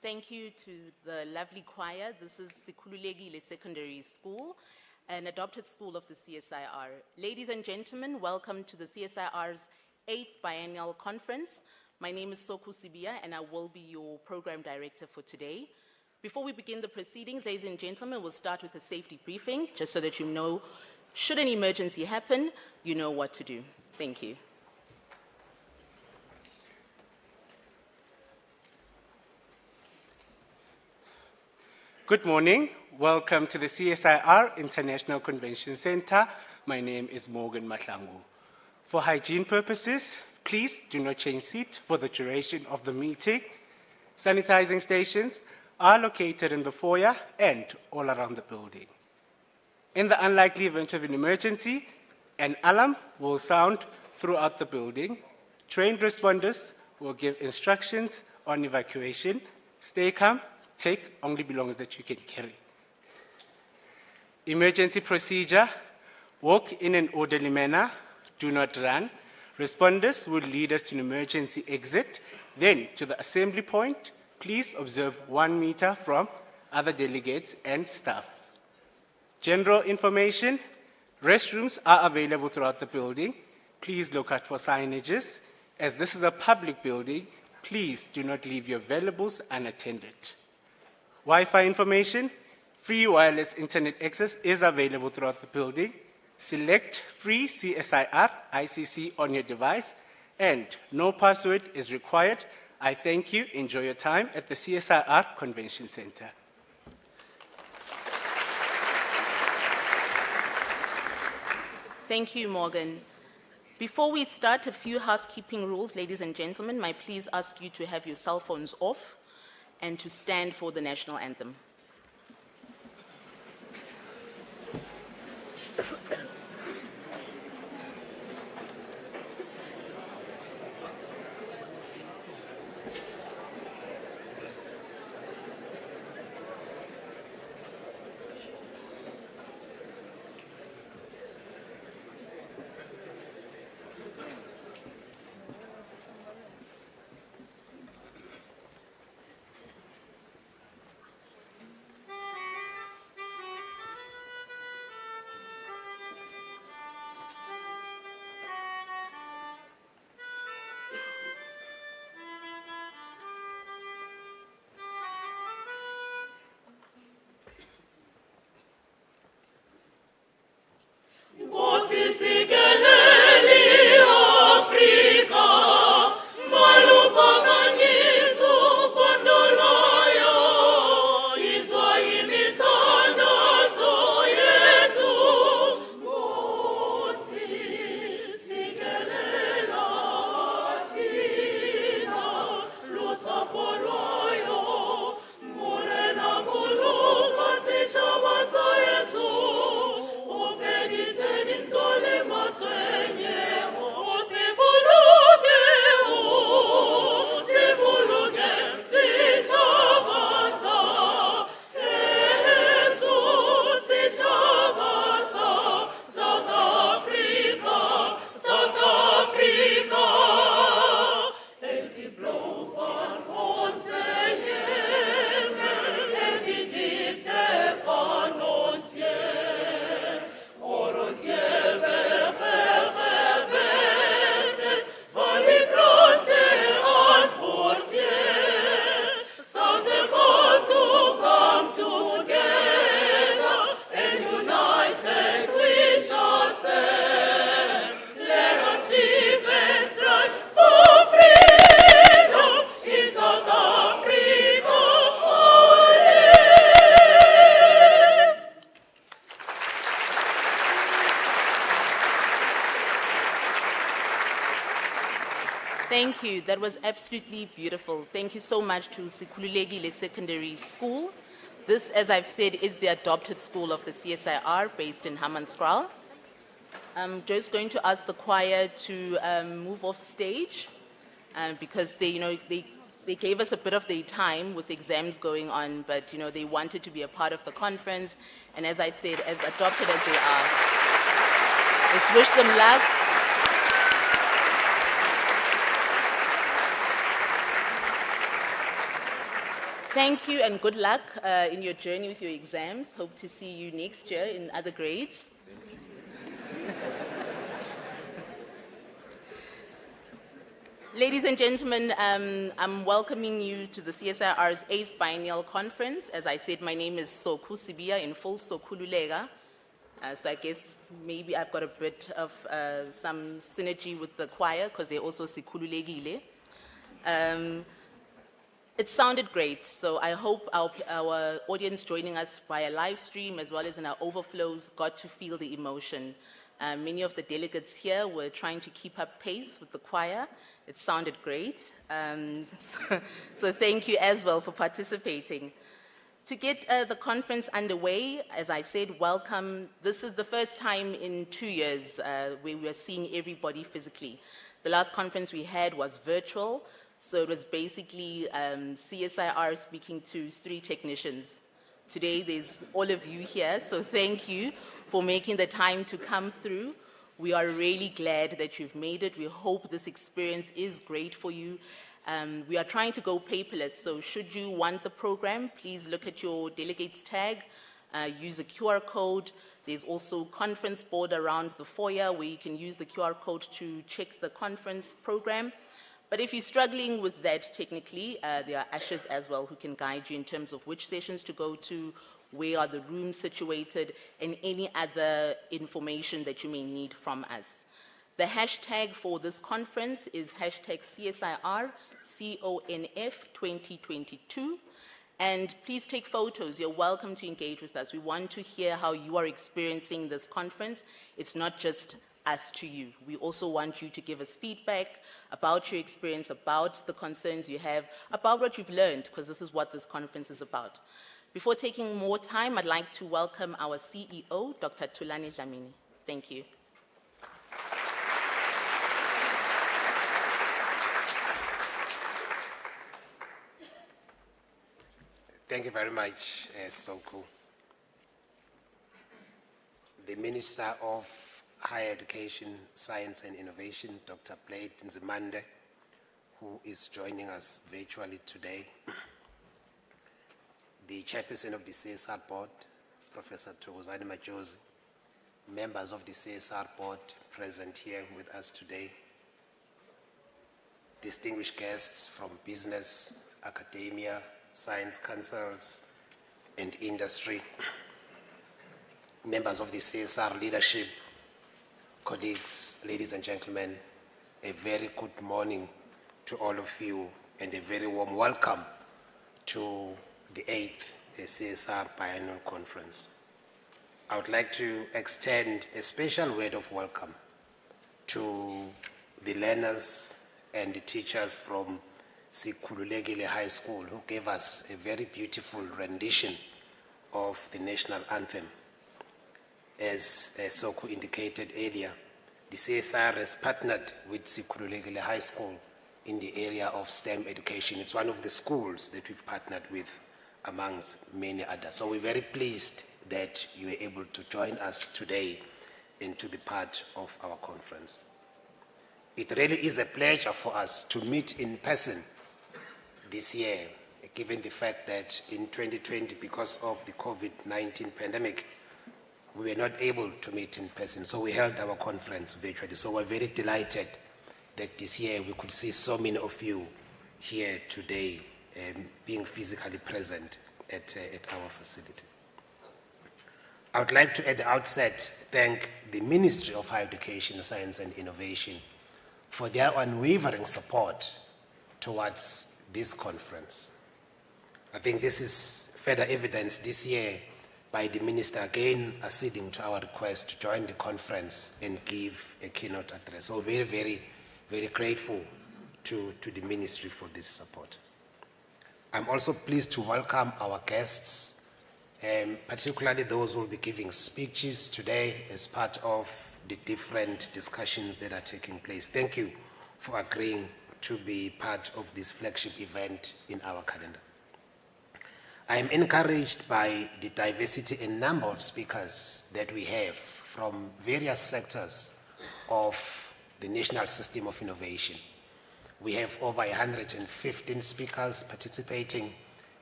Thank you to the lovely choir. This is Sikhululekile Secondary School, an adopted school of the CSIR. Ladies and gentlemen, welcome to the CSIR's 8th Biennial Conference. My name is Soku Sibia, and I will be your program director for today. Before we begin the proceedings, ladies and gentlemen, we'll start with a safety briefing, just so that you know, should an emergency happen, you know what to do. Thank you. Good morning. Welcome to the CSIR International Convention Centre. My name is Morgan Mahlangu. For hygiene purposes, please do not change seat for the duration of the meeting. Sanitizing stations are located in the foyer and all around the building. In the unlikely event of an emergency, an alarm will sound throughout the building. Trained responders will give instructions on evacuation. Stay calm. Take only belongings that you can carry. Emergency procedure: walk in an orderly manner, do not run. Responders will lead us to an emergency exit, then to the assembly point. Please observe 1 meter from other delegates and staff. General information: restrooms are available throughout the building. Please look out for signages. As this is a public building, please do not leave your valuables unattended. Wi-Fi information: free wireless internet access is available throughout the building. Select free CSIR ICC on your device, and no password is required. I thank you. Enjoy your time at the CSIR Convention Centre. Thank you, Morgan. Before we start, a few housekeeping rules, ladies and gentlemen. May I please ask you to have your cell phones off and to stand for the national anthem. you. That was absolutely beautiful. Thank you so much to Sikhululekile Secondary School. This, as I've said, is the adopted school of the CSIR based in Hammanskraal. I'm just going to ask the choir to move off stage because they gave us a bit of their time with exams going on, but they wanted to be a part of the conference. And as I said, as adopted as they are, let's wish them luck. Thank you and good luck in your journey with your exams. Hope to see you next year in other grades. Ladies and gentlemen, I'm welcoming you to the CSIR's 8th Biennial Conference. As I said, my name is Sokhu Sibia, in full Sokhululega. So I guess maybe I've got a bit of some synergy with the choir because they're also Sikhululegile. It sounded great, so I hope our audience joining us via live stream as well as in our overflows got to feel the emotion. Many of the delegates here were trying to keep up pace with the choir. It sounded great. So thank you as well for participating. To get the conference underway, as I said, welcome. This is the first time in 2 years where we are seeing everybody physically. The last conference we had was virtual. So it was basically CSIR speaking to 3 technicians. Today, there's all of you here, so thank you for making the time to come through. We are really glad that you've made it. We hope this experience is great for you. We are trying to go paperless, so should you want the program, please look at your delegates tag, use a QR code. There's also a conference board around the foyer where you can use the QR code to check the conference program. But if you're struggling with that technically, there are ushers as well who can guide you in terms of which sessions to go to, where are the rooms situated, and any other information that you may need from us. The hashtag for this conference is hashtag CSIR CONF 2022. And please take photos. You're welcome to engage with us. We want to hear how you are experiencing this conference. It's not just us to you. We also want you to give us feedback about your experience, about the concerns you have, about what you've learned, because this is what this conference is about. Before taking more time, I'd like to welcome our CEO, Dr. Thulani Dlamini. Thank you. Thank you very much, Sokhu. The Minister of Higher Education, Science and Innovation, Dr. Blade Nzimande, who is joining us virtually today. The Chairperson of the CSR Board, Professor Thokozani Majozi, members of the CSR Board present here with us today, distinguished guests from business, academia, science councils, and industry, members of the CSR leadership, colleagues, ladies and gentlemen, a very good morning to all of you and a very warm welcome to the 8th CSIR Biennial Conference. I would like to extend a special word of welcome to the learners and the teachers from Sikhululekile High School who gave us a very beautiful rendition of the national anthem. As Sokhu indicated earlier, the CSIR has partnered with Sikhululekile High School in the area of STEM education. It's one of the schools that we've partnered with amongst many others. So we're very pleased that you were able to join us today and to be part of our conference. It really is a pleasure for us to meet in person this year, given the fact that in 2020, because of the COVID-19 pandemic, we were not able to meet in person. So we held our conference virtually. So we're very delighted that this year we could see so many of you here today being physically present at our facility. I would like to, at the outset, thank the Ministry of Higher Education, Science and Innovation for their unwavering support towards this conference. I think this is further evidence this year by the Minister again acceding to our request to join the conference and give a keynote address. So very, very, very grateful to the ministry for this support. I'm also pleased to welcome our guests, particularly those who will be giving speeches today as part of the different discussions that are taking place. Thank you for agreeing to be part of this flagship event in our calendar. I am encouraged by the diversity and number of speakers that we have from various sectors of the National System of Innovation. We have over 115 speakers participating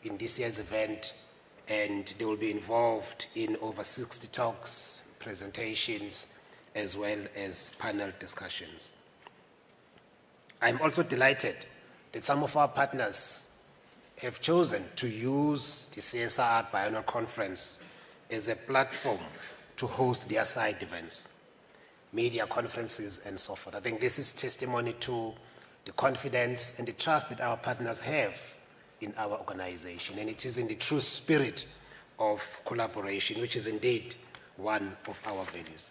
in this year's event, and they will be involved in over 60 talks, presentations, as well as panel discussions. I'm also delighted that some of our partners have chosen to use the CSIR Biennial Conference as a platform to host their side events, media conferences, and so forth. I think this is testimony to the confidence and the trust that our partners have in our organization, and it is in the true spirit of collaboration, which is indeed one of our values.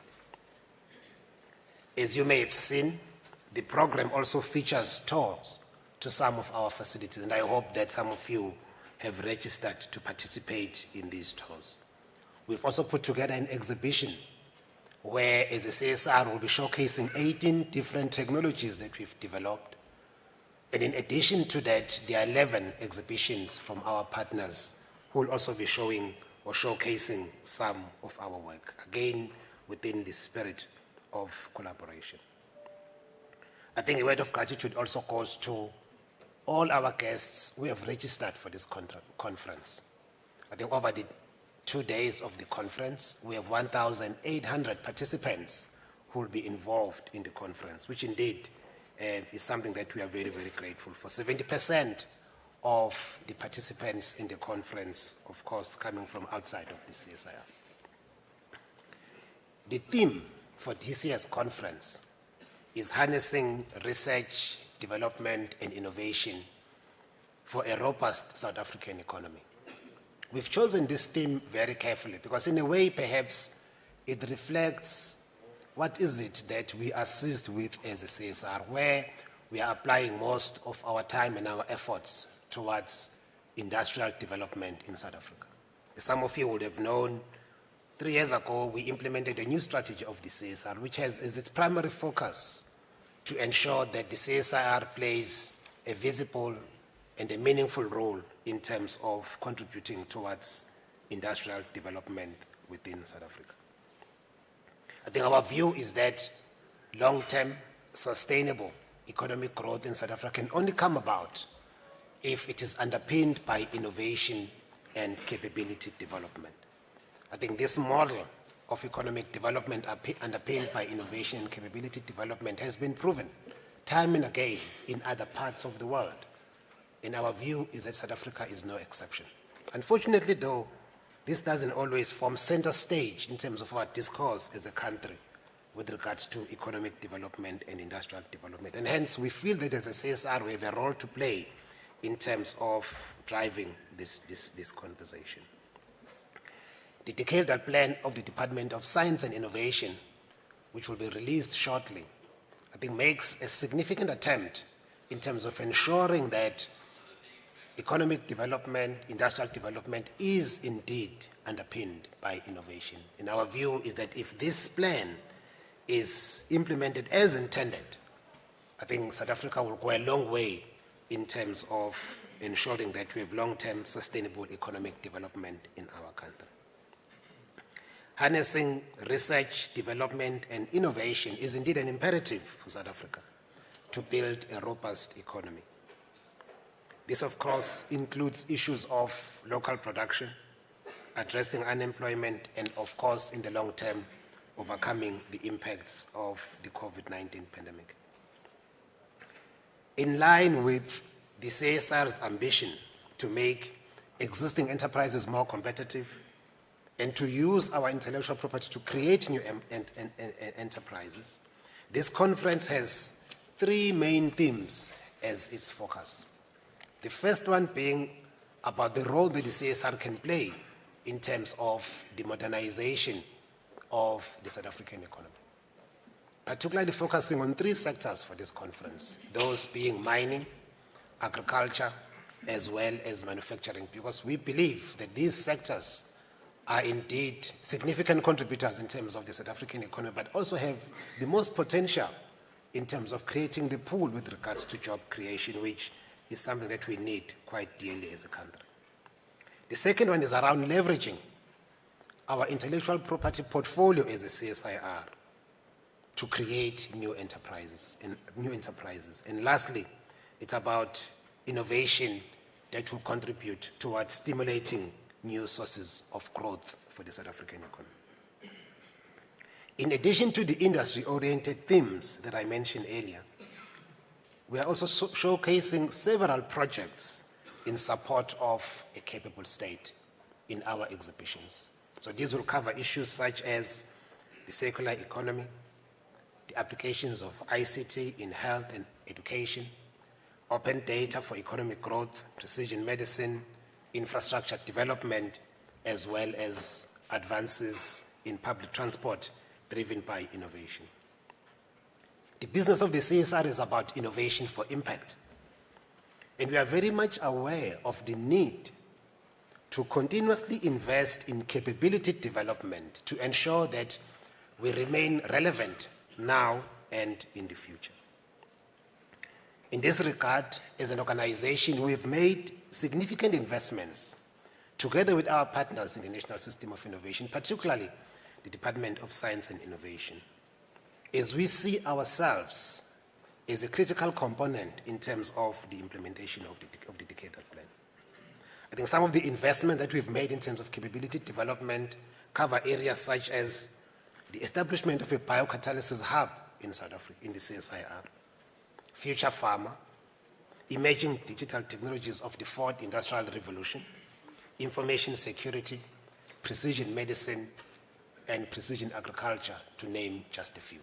As you may have seen, the program also features tours to some of our facilities, and I hope that some of you have registered to participate in these tours. We've also put together an exhibition where, as a CSIR, we'll be showcasing 18 different technologies that we've developed. And in addition to that, there are 11 exhibitions from our partners who will also be showing or showcasing some of our work, again, within the spirit of collaboration. I think a word of gratitude also goes to all our guests who have registered for this conference. I think over the 2 days of the conference, we have 1,800 participants who will be involved in the conference, which indeed is something that we are very, very grateful for. 70% of the participants in the conference, of course, coming from outside of the CSIR. The theme for this year's conference is harnessing research, development, and innovation for a robust South African economy. We've chosen this theme very carefully because in a way, perhaps, it reflects what is it that we assist with as a CSIR, where we are applying most of our time and our efforts towards industrial development in South Africa. As some of you would have known, 3 years ago, we implemented a new strategy of the CSIR, which has as its primary focus to ensure that the CSIR plays a visible and a meaningful role in terms of contributing towards industrial development within South Africa. I think our view is that long-term, sustainable economic growth in South Africa can only come about if it is underpinned by innovation and capability development. I think this model of economic development underpinned by innovation and capability development has been proven time and again in other parts of the world. And our view is that South Africa is no exception. Unfortunately, though, this doesn't always form center stage in terms of our discourse as a country with regards to economic development and industrial development. And hence, we feel that as a CSIR, we have a role to play in terms of driving this conversation. The decadal plan of the Department of Science and Innovation, which will be released shortly, I think makes a significant attempt in terms of ensuring that economic development, industrial development is indeed underpinned by innovation. And our view is that if this plan is implemented as intended, I think South Africa will go a long way in terms of ensuring that we have long-term sustainable economic development in our country. Harnessing research, development, and innovation is indeed an imperative for South Africa to build a robust economy. This, of course, includes issues of local production, addressing unemployment, and, of course, in the long term, overcoming the impacts of the COVID-19 pandemic. In line with the CSIR's ambition to make existing enterprises more competitive and to use our intellectual property to create new enterprises, this conference has 3 main themes as its focus. The first one being about the role that the CSIR can play in terms of the modernization of the South African economy. particularly focusing on 3 sectors for this conference, those being mining, agriculture, as well as manufacturing, because we believe that these sectors are indeed significant contributors in terms of the South African economy, but also have the most potential in terms of creating the pool with regards to job creation, which is something that we need quite dearly as a country. The second one is around leveraging our intellectual property portfolio as a CSIR to create new enterprises. And lastly, it's about innovation that will contribute towards stimulating new sources of growth for the South African economy. In addition to the industry-oriented themes that I mentioned earlier, we are also showcasing several projects in support of a capable state in our exhibitions. So these will cover issues such as the circular economy, the applications of ICT in health and education, open data for economic growth, precision medicine, infrastructure development, as well as advances in public transport driven by innovation. The business of the CSIR is about innovation for impact. And we are very much aware of the need to continuously invest in capability development to ensure that we remain relevant now and in the future. In this regard, as an organization, we've made significant investments together with our partners in the National System of Innovation, particularly the Department of Science and Innovation, as we see ourselves as a critical component in terms of the implementation of the decadal plan. I think some of the investments that we've made in terms of capability development cover areas such as the establishment of a biocatalysis hub in South Africa, in the CSIR, future pharma, emerging digital technologies of the fourth industrial revolution, information security, precision medicine, and precision agriculture, to name just a few.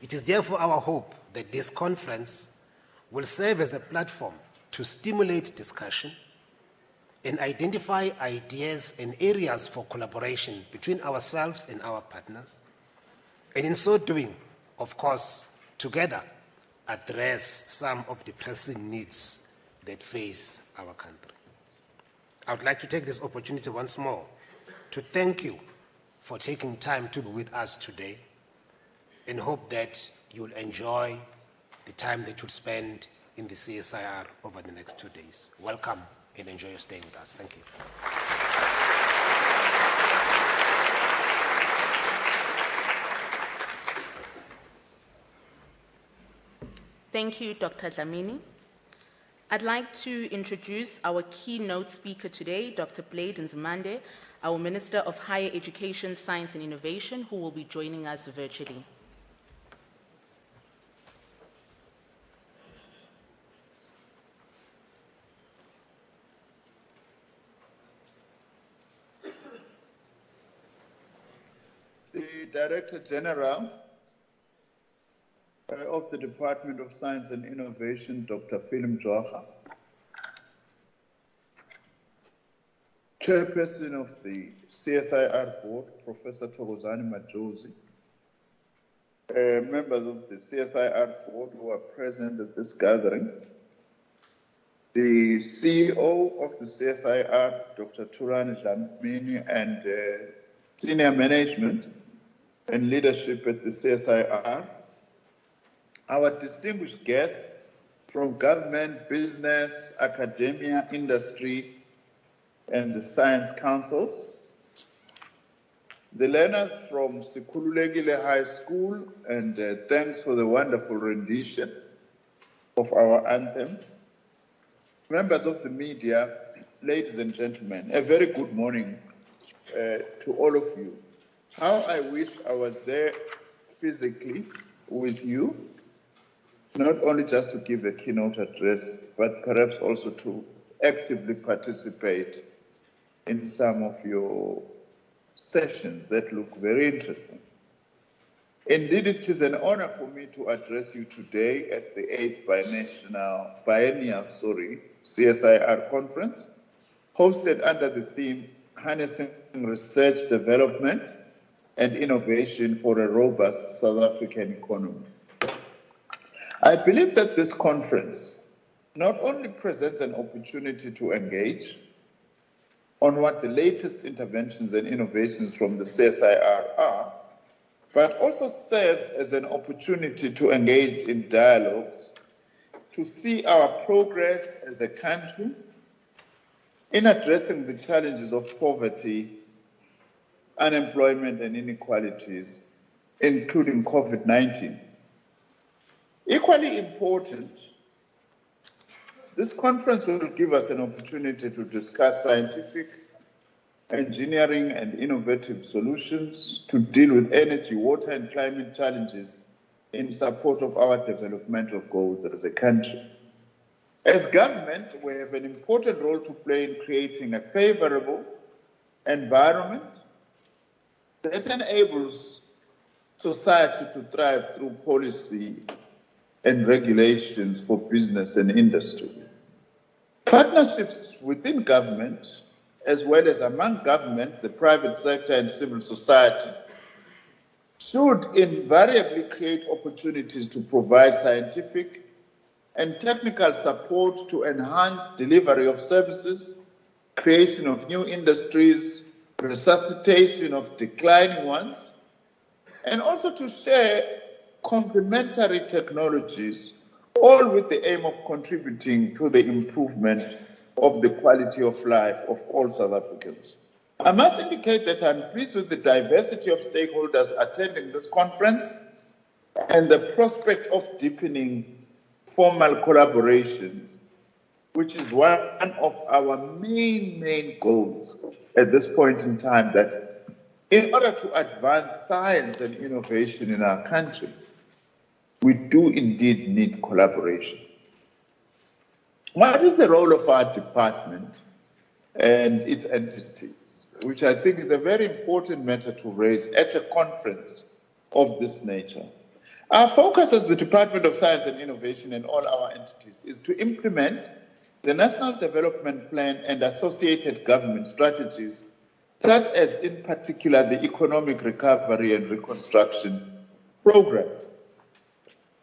It is therefore our hope that this conference will serve as a platform to stimulate discussion and identify ideas and areas for collaboration between ourselves and our partners, and in so doing, of course, together address some of the pressing needs that face our country. I would like to take this opportunity once more to thank you for taking time to be with us today, and hope that you'll enjoy the time that you'll spend in the CSIR over the next 2 days. Welcome and enjoy your stay with us. Thank you. Thank you, Dr. Dlamini. I'd like to introduce our keynote speaker today, Dr. Blade Nzimande, our Minister of Higher Education, Science and Innovation, who will be joining us virtually. The Director General of the Department of Science and Innovation, Dr. Philip Mjwara, Chairperson of the CSIR Board, Professor Thokozani Majozi, members of the CSIR Board who are present at this gathering, the CEO of the CSIR, Dr. Thulani Dlamini, and senior management and leadership at the CSIR, our distinguished guests from government, business, academia, industry, and the science councils, the learners from Sikhululekile High School, and thanks for the wonderful rendition of our anthem, members of the media, ladies and gentlemen, a very good morning to all of you. How I wish I was there physically with you, not only just to give a keynote address, but perhaps also to actively participate in some of your sessions that look very interesting. Indeed, it is an honor for me to address you today at the 8th Biennial CSIR Conference, hosted under the theme Harnessing Research Development and innovation for a robust South African economy. I believe that this conference not only presents an opportunity to engage on what the latest interventions and innovations from the CSIR are, but also serves as an opportunity to engage in dialogues to see our progress as a country in addressing the challenges of poverty, unemployment, and inequalities, including COVID-19. Equally important, this conference will give us an opportunity to discuss scientific, engineering, and innovative solutions to deal with energy, water, and climate challenges in support of our developmental goals as a country. As government, we have an important role to play in creating a favorable environment that enables society to thrive through policy and regulations for business and industry. Partnerships within government, as well as among government, the private sector, and civil society, should invariably create opportunities to provide scientific and technical support to enhance delivery of services, creation of new industries, resuscitation of declining ones, and also to share complementary technologies, all with the aim of contributing to the improvement of the quality of life of all South Africans. I must indicate that I'm pleased with the diversity of stakeholders attending this conference and the prospect of deepening formal collaborations, which is one of our main goals at this point in time, that in order to advance science and innovation in our country, we do indeed need collaboration. What is the role of our department and its entities, which I think is a very important matter to raise at a conference of this nature? Our focus as the Department of Science and Innovation and all our entities is to implement the National Development Plan and associated government strategies, such as in particular the Economic Recovery and Reconstruction Program.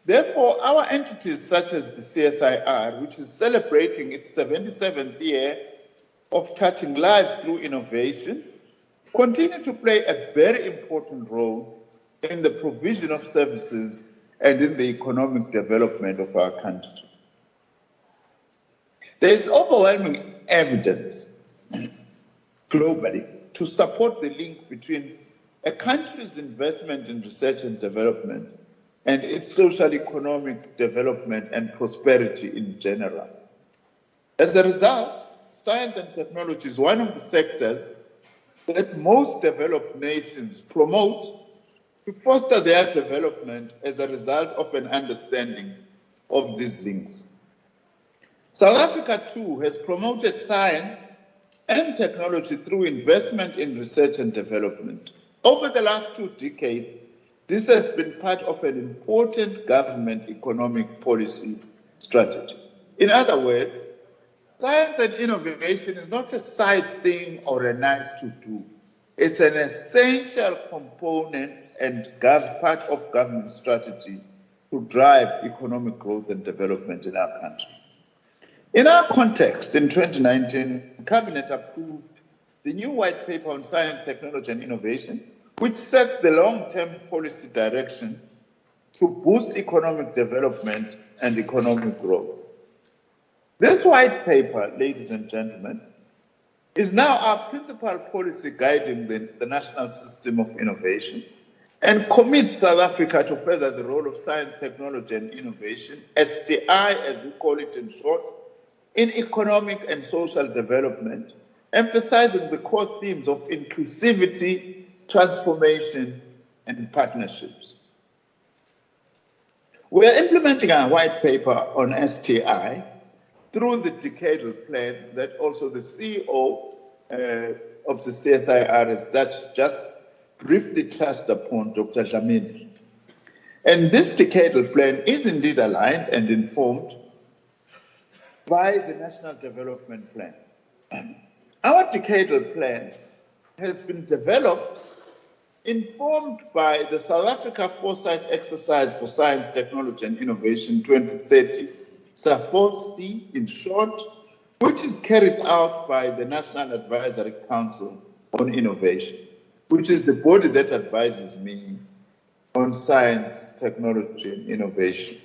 Therefore, our entities such as the CSIR, which is celebrating its 77th year of touching lives through innovation, continue to play a very important role in the provision of services and in the economic development of our country. There is overwhelming evidence globally to support the link between a country's investment in research and development and its social economic development and prosperity in general. As a result, science and technology is one of the sectors that most developed nations promote to foster their development as a result of an understanding of these links. South Africa, too, has promoted science and technology through investment in research and development. Over the last 2 decades, this has been part of an important government economic policy strategy. In other words, science and innovation is not a side thing or a nice to do. It's an essential component and part of government strategy to drive economic growth and development in our country. In our context, in 2019, Cabinet approved the new white paper on science, technology, and innovation, which sets the long-term policy direction to boost economic development and economic growth. This white paper, ladies and gentlemen, is now our principal policy guiding the national system of innovation and commits South Africa to further the role of science, technology, and innovation, STI as we call it in short, in economic and social development, emphasizing the core themes of inclusivity, transformation, and partnerships. We are implementing our white paper on STI through the decadal plan that also the CEO of the CSIR has just briefly touched upon, Dr. Dlamini. And this decadal plan is indeed aligned and informed by the National Development Plan. Our decadal plan has been developed informed by the South Africa Foresight Exercise for Science, Technology and Innovation 2030, SAFOSTI in short, which is carried out by the National Advisory Council on Innovation, which is the body that advises me on science, technology, and innovation.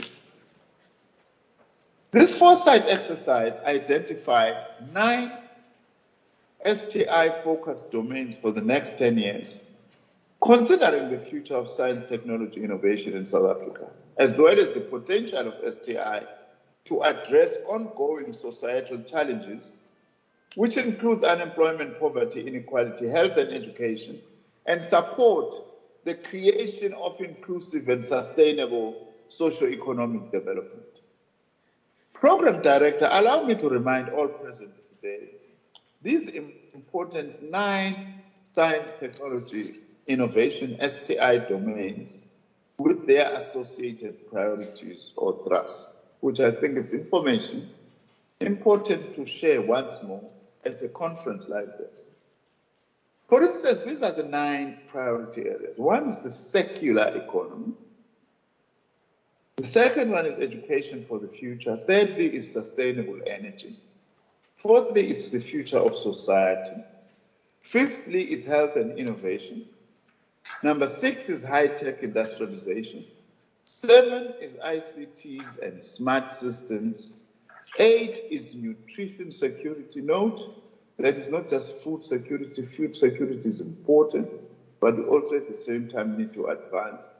This foresight exercise identified 9 STI-focused domains for the next 10 years, considering the future of science, technology, innovation in South Africa, as well as the potential of STI to address ongoing societal challenges, which includes unemployment, poverty, inequality, health and education, and support the creation of inclusive and sustainable socio-economic development. Program Director, allow me to remind all present today, these important 9 science, technology, innovation, STI domains with their associated priorities or thrusts, which I think it's information important to share once more at a conference like this. For instance, these are the 9 priority areas. One is the secular economy. The second one is education for the future. Thirdly is sustainable energy. Fourthly is the future of society. Fifthly is health and innovation. Number 6 is high-tech industrialization. 7 is ICTs and smart systems. 8 is nutrition security. Note that is not just food security. Food security is important, but we also at the same time need to advance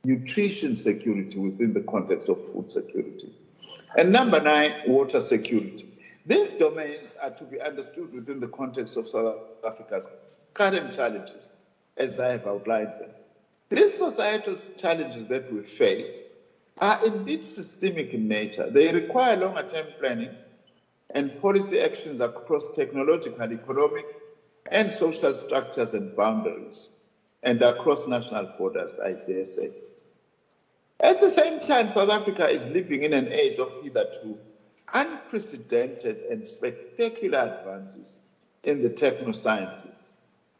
nutrition security within the context of food security. And number 9, water security. These domains are to be understood within the context of South Africa's current challenges, as I have outlined them. These societal challenges that we face are indeed systemic in nature. They require longer-term planning and policy actions across technological, economic, and social structures and boundaries, and across national borders, I dare say. At the same time, South Africa is living in an age of hitherto unprecedented and spectacular advances in the technosciences,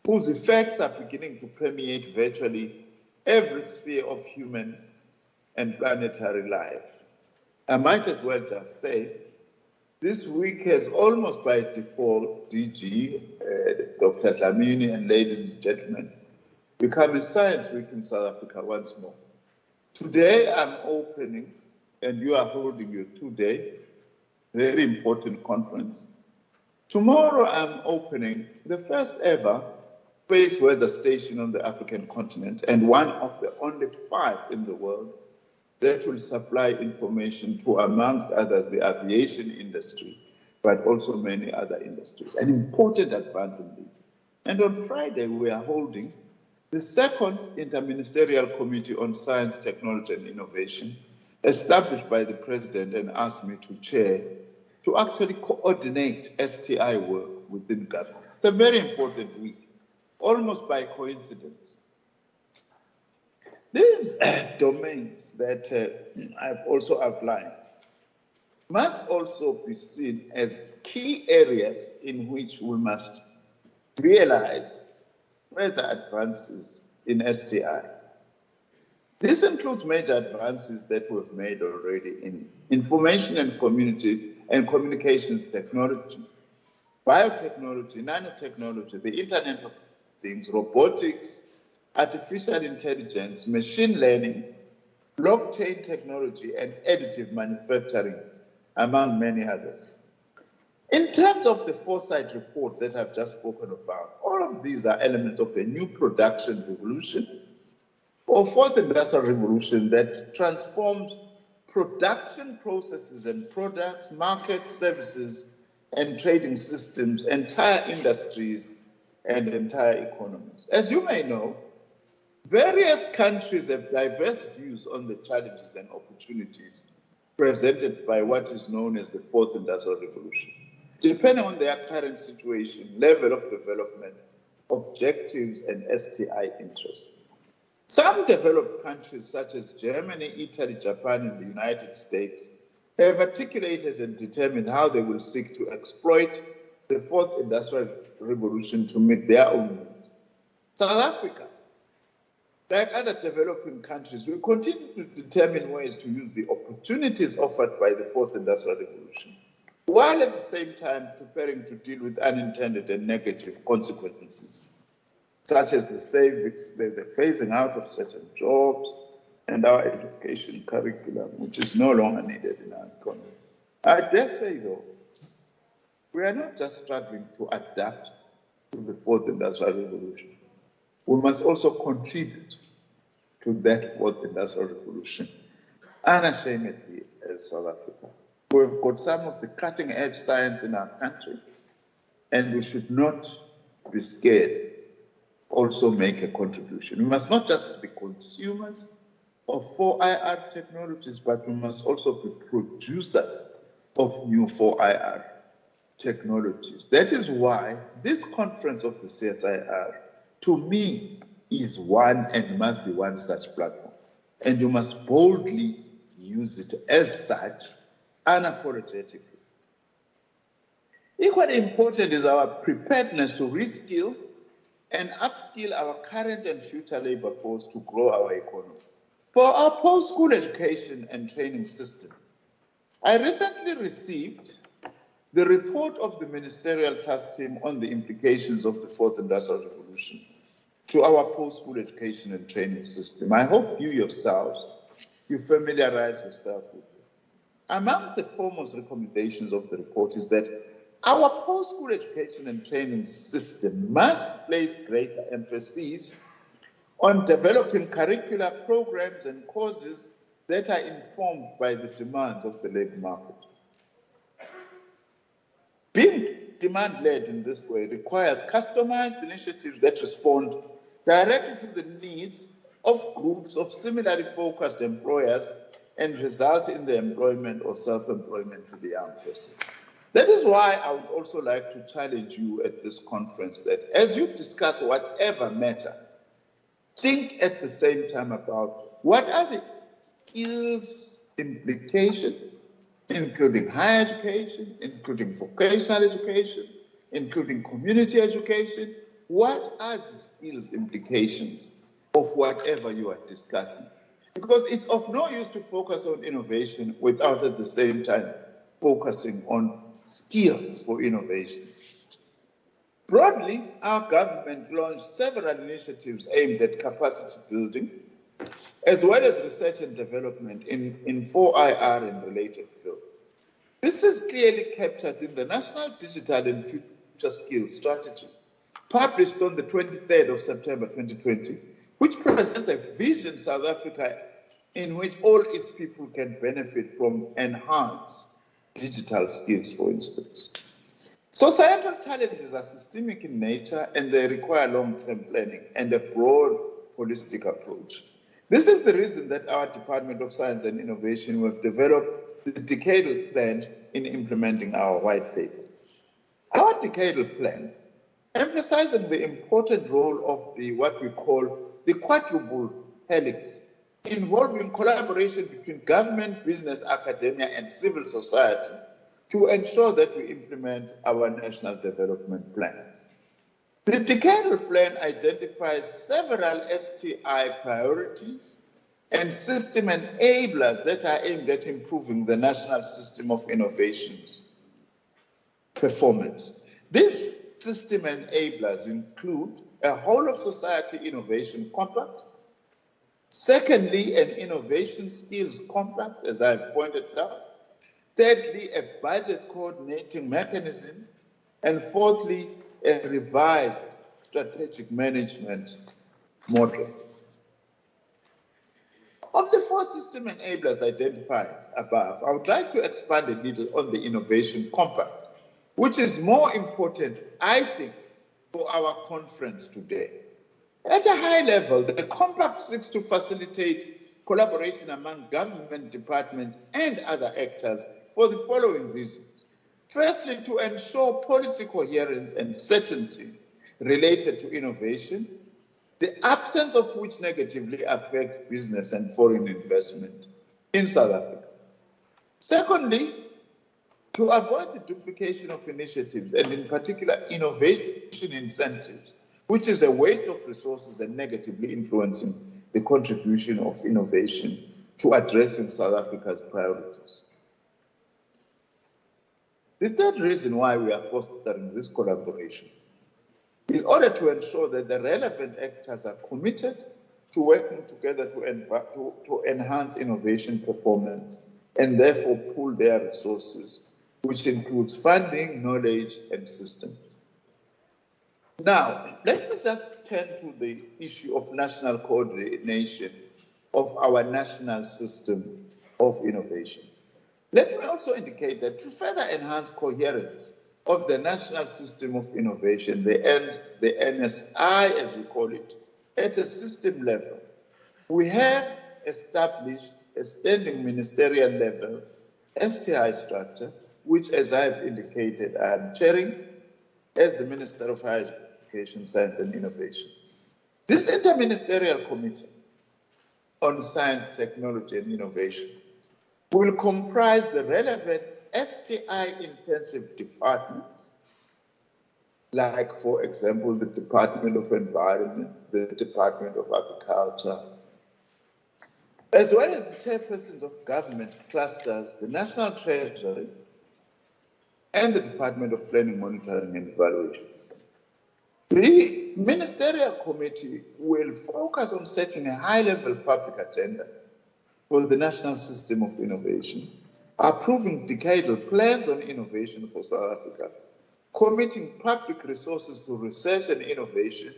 whose effects are beginning to permeate virtually every sphere of human and planetary life. I might as well just say, this week has almost by default, DG, Dr. Dlamini, and ladies and gentlemen, become a science week in South Africa once more. Today I'm opening, and you are holding your 2-day, very important conference. Tomorrow I'm opening the first ever space weather station on the African continent, and one of the only 5 in the world that will supply information to, amongst others, the aviation industry, but also many other industries. An important advance indeed. And on Friday, we are holding the 2nd Interministerial Committee on Science, Technology and Innovation, established by the President and asked me to chair, to actually coordinate STI work within government. It's a very important week, almost by coincidence. These domains that I've outlined must also be seen as key areas in which we must realize further advances in STI. This includes major advances that we've made already in information and communications technology, biotechnology, nanotechnology, the Internet of Things, robotics, artificial intelligence, machine learning, blockchain technology, and additive manufacturing, among many others. In terms of the foresight report that I've just spoken about, all of these are elements of a new production revolution or 4th industrial revolution that transforms production processes and products, markets, services, and trading systems, entire industries, and entire economies. As you may know, various countries have diverse views on the challenges and opportunities presented by what is known as the 4th industrial revolution, depending on their current situation, level of development, objectives, and STI interests. Some developed countries such as Germany, Italy, Japan, and the United States have articulated and determined how they will seek to exploit the 4th industrial revolution to meet their own needs. South Africa Like other developing countries, we continue to determine ways to use the opportunities offered by the Fourth Industrial Revolution, while at the same time preparing to deal with unintended and negative consequences, such as the phasing out of certain jobs and our education curriculum, which is no longer needed in our economy. I dare say, though, we are not just struggling to adapt to the Fourth Industrial Revolution. We must also contribute to that Fourth Industrial Revolution unashamedly as South Africa. We've got some of the cutting-edge science in our country, and we should not be scared also make a contribution. We must not just be consumers of 4IR technologies, but we must also be producers of new 4IR technologies. That is why this conference of the CSIR, to me, is one and must be one such platform. And you must boldly use it as such, unapologetically. Equally important is our preparedness to reskill and upskill our current and future labor force to grow our economy. For our post-school education and training system, I recently received the report of the Ministerial Task Team on the implications of the Fourth Industrial Revolution to our post-school education and training system. I hope you yourselves, you familiarize yourself with it. Amongst the foremost recommendations of the report is that our post-school education and training system must place greater emphasis on developing curricular programs and courses that are informed by the demands of the labor market. Being demand-led in this way requires customized initiatives that respond directly to the needs of groups of similarly focused employers and result in the employment or self-employment to the young person. That is why I would also like to challenge you at this conference that as you discuss whatever matter, think at the same time about what are the skills implications, including higher education, including vocational education, including community education. What are the skills implications of whatever you are discussing? Because it's of no use to focus on innovation without at the same time focusing on skills for innovation. Broadly, our government launched several initiatives aimed at capacity building, as well as research and development in 4IR and related fields. This is clearly captured in the National Digital and Future Skills Strategy, published on the 23rd of September 2020, which presents a vision South Africa in which all its people can benefit from enhanced digital skills, for instance. Societal challenges are systemic in nature and they require long-term planning and a broad holistic approach. This is the reason that our Department of Science and Innovation have developed the decadal plan in implementing our white paper. Our decadal plan, emphasizing the important role of what we call the quadruple helix, involving collaboration between government, business, academia, and civil society to ensure that we implement our national development plan. The decadal plan identifies several STI priorities and system enablers that are aimed at improving the national system of innovations performance. These system enablers include a whole of society innovation compact, secondly, an innovation skills compact, as I've pointed out, thirdly, a budget coordinating mechanism, and fourthly, a revised strategic management model. Of the four system enablers identified above, I would like to expand a little on the innovation compact, which is more important, I think, for our conference today. At a high level, the compact seeks to facilitate collaboration among government departments and other actors for the following reasons. Firstly, to ensure policy coherence and certainty related to innovation, the absence of which negatively affects business and foreign investment in South Africa. Secondly, to avoid the duplication of initiatives and in particular innovation incentives, which is a waste of resources and negatively influencing the contribution of innovation to addressing South Africa's priorities. The third reason why we are fostering this collaboration is in order to ensure that the relevant actors are committed to working together to enhance innovation performance and therefore pool their resources, which includes funding, knowledge, and systems. Now, let me just turn to the issue of national coordination of our national system of innovation. Let me also indicate that to further enhance coherence of the national system of innovation, the NSI, as we call it, at a system level, we have established a standing ministerial level STI structure, which, as I've indicated, I am chairing as the Minister of Higher Education, Science and Innovation. This interministerial committee on science, technology and innovation will comprise the relevant STI-intensive departments, like, for example, the Department of Environment, the Department of Agriculture, as well as the chairpersons of government clusters, the National Treasury, and the Department of Planning, Monitoring and Evaluation. The Ministerial Committee will focus on setting a high-level public agenda for the national system of innovation, approving decadal plans on innovation for South Africa, committing public resources to research and innovation,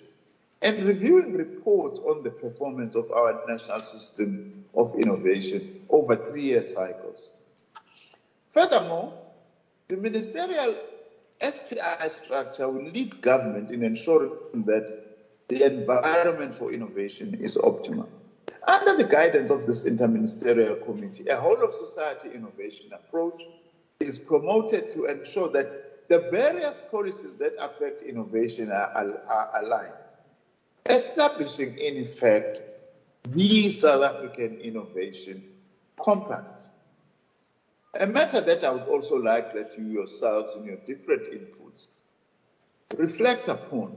and reviewing reports on the performance of our national system of innovation over 3-year cycles. Furthermore, the ministerial STI structure will lead government in ensuring that the environment for innovation is optimal. Under the guidance of this interministerial committee, a whole-of-society innovation approach is promoted to ensure that the various policies that affect innovation are aligned, establishing, in effect, the South African Innovation Compact. A matter that I would also like that you yourselves, in your different inputs, reflect upon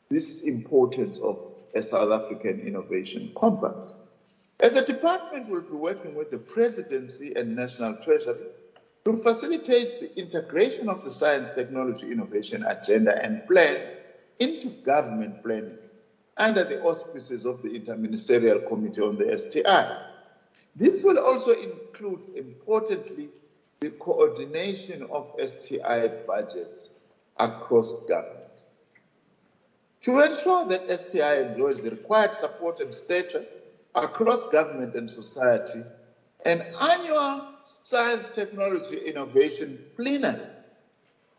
this importance of a South African Innovation Compact. As a department, we'll be working with the Presidency and National Treasury to facilitate the integration of the science, technology, innovation agenda and plans into government planning under the auspices of the Interministerial Committee on the STI. This will also include, importantly, the coordination of STI budgets across government. To ensure that STI enjoys the required support and stature across government and society, an annual Science, Technology, Innovation Plenary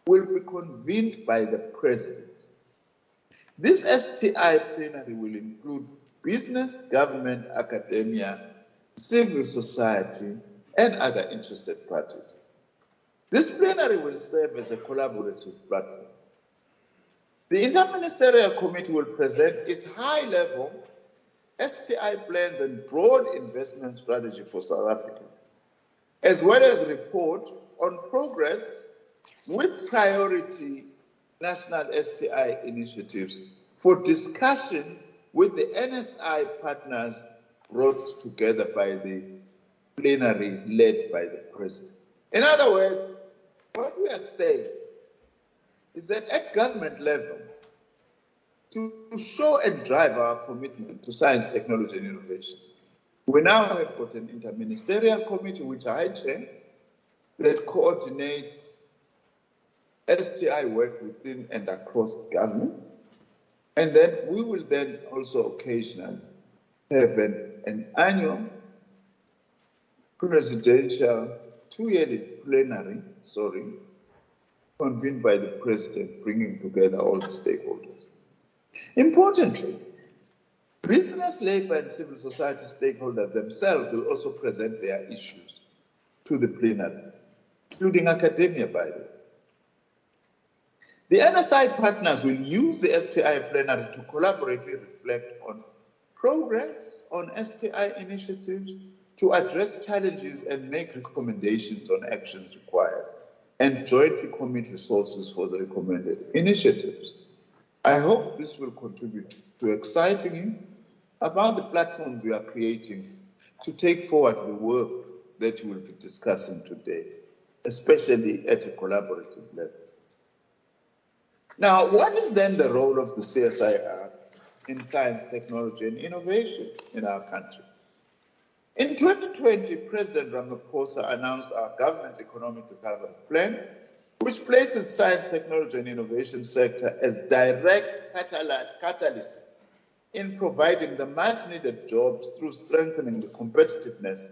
will be convened by the President. This STI plenary will include business, government, academia, civil society, and other interested parties. This plenary will serve as a collaborative platform. The Interministerial Committee will present its high-level STI plans and broad investment strategy for South Africa, as well as report on progress with priority national STI initiatives for discussion with the NSI partners brought together by the plenary led by the President. In other words, what we are saying is that at government level, to show and drive our commitment to science, technology, and innovation, we now have got an interministerial committee, which I chair, that coordinates STI work within and across government. And then we will then also occasionally have an annual presidential 2-yearly plenary, convened by the President, bringing together all the stakeholders. Importantly, business, labor, and civil society stakeholders themselves will also present their issues to the plenary, including academia, by the way. The NSI partners will use the STI plenary to collaboratively reflect on progress on STI initiatives, to address challenges and make recommendations on actions required, and jointly commit resources for the recommended initiatives. I hope this will contribute to exciting you about the platform we are creating to take forward the work that you will be discussing today, especially at a collaborative level. Now, what is then the role of the CSIR in science, technology, and innovation in our country? In 2020, President Ramaphosa announced our government's economic recovery plan, which places science, technology, and innovation sector as direct catalyst in providing the much-needed jobs through strengthening the competitiveness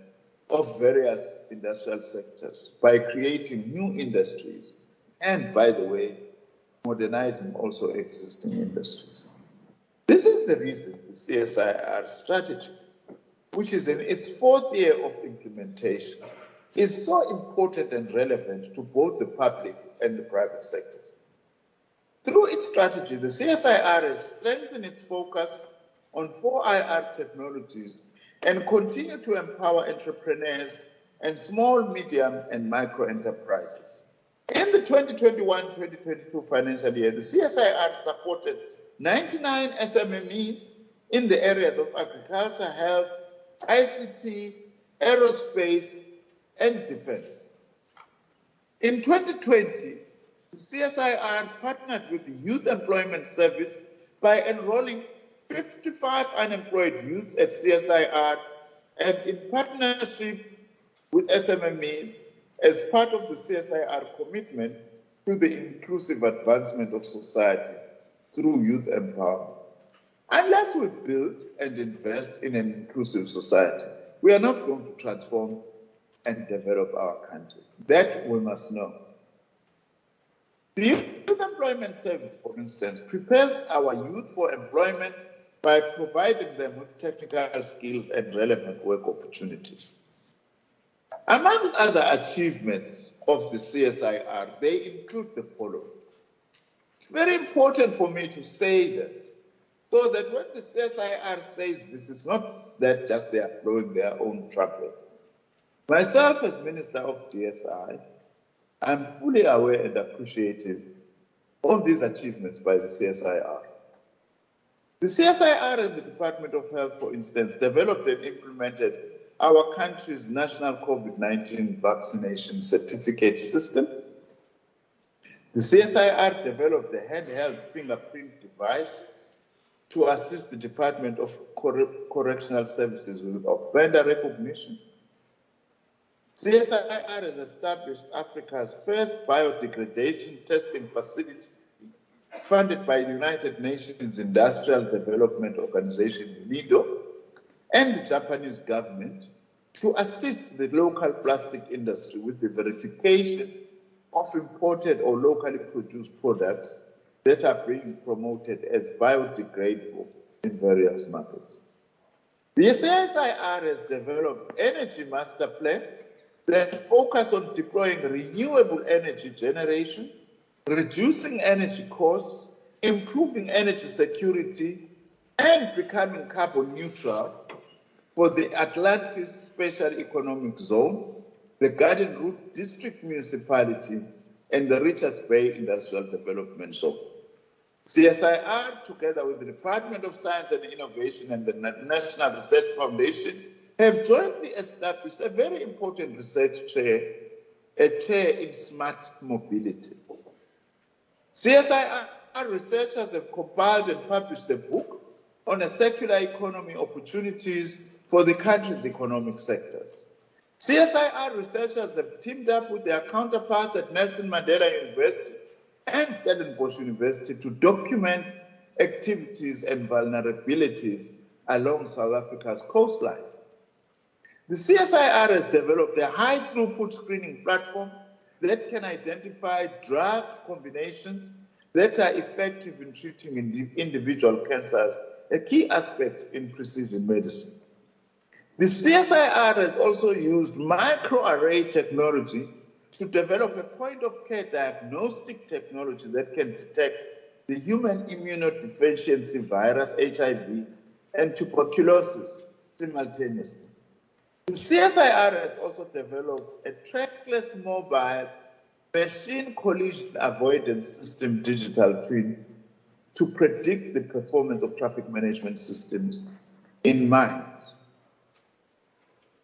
of various industrial sectors by creating new industries and, by the way, modernizing also existing industries. This is the reason the CSIR strategy, which is in its 4th year of implementation, is so important and relevant to both the public and the private sectors. Through its strategy, the CSIR has strengthened its focus on 4IR technologies and continue to empower entrepreneurs and small, medium, and micro enterprises. In the 2021-2022 financial year, the CSIR supported 99 SMMEs in the areas of agriculture, health, ICT, aerospace, and defense. In 2020, the CSIR partnered with the Youth Employment Service by enrolling 55 unemployed youths at CSIR and in partnership with SMMEs as part of the CSIR commitment to the inclusive advancement of society through youth empowerment. Unless we build and invest in an inclusive society, we are not going to transform and develop our country. That we must know. The Youth Employment Service, for instance, prepares our youth for employment by providing them with technical skills and relevant work opportunities. Amongst other achievements of the CSIR, they include the following. It's very important for me to say this, so that when the CSIR says this, is not that just they are blowing their own trumpet. Myself as Minister of DSI, I'm fully aware and appreciative of these achievements by the CSIR. The CSIR and the Department of Health, for instance, developed and implemented our country's national COVID-19 vaccination certificate system. The CSIR developed a handheld fingerprint device to assist the Department of Correctional Services with offender recognition. CSIR has established Africa's first biodegradation testing facility funded by the United Nations Industrial Development Organization, UNIDO, and the Japanese government to assist the local plastic industry with the verification of imported or locally produced products that are being promoted as biodegradable in various markets. The CSIR has developed energy master plans that focus on deploying renewable energy generation, reducing energy costs, improving energy security, and becoming carbon neutral for the Atlantis Special Economic Zone, the Garden Route District Municipality, and the Richards Bay Industrial Development Zone. CSIR, together with the Department of Science and Innovation and the National Research Foundation, have jointly established a very important research chair, a chair in smart mobility. CSIR researchers have compiled and published a book on a circular economy opportunities for the country's economic sectors. CSIR researchers have teamed up with their counterparts at Nelson Mandela University and Stellenbosch University to document activities and vulnerabilities along South Africa's coastline. The CSIR has developed a high-throughput screening platform that can identify drug combinations that are effective in treating individual cancers, a key aspect in precision medicine. The CSIR has also used microarray technology to develop a point-of-care diagnostic technology that can detect the human immunodeficiency virus, HIV, and tuberculosis simultaneously. The CSIR has also developed a trackless mobile machine collision avoidance system digital twin to predict the performance of traffic management systems in mind.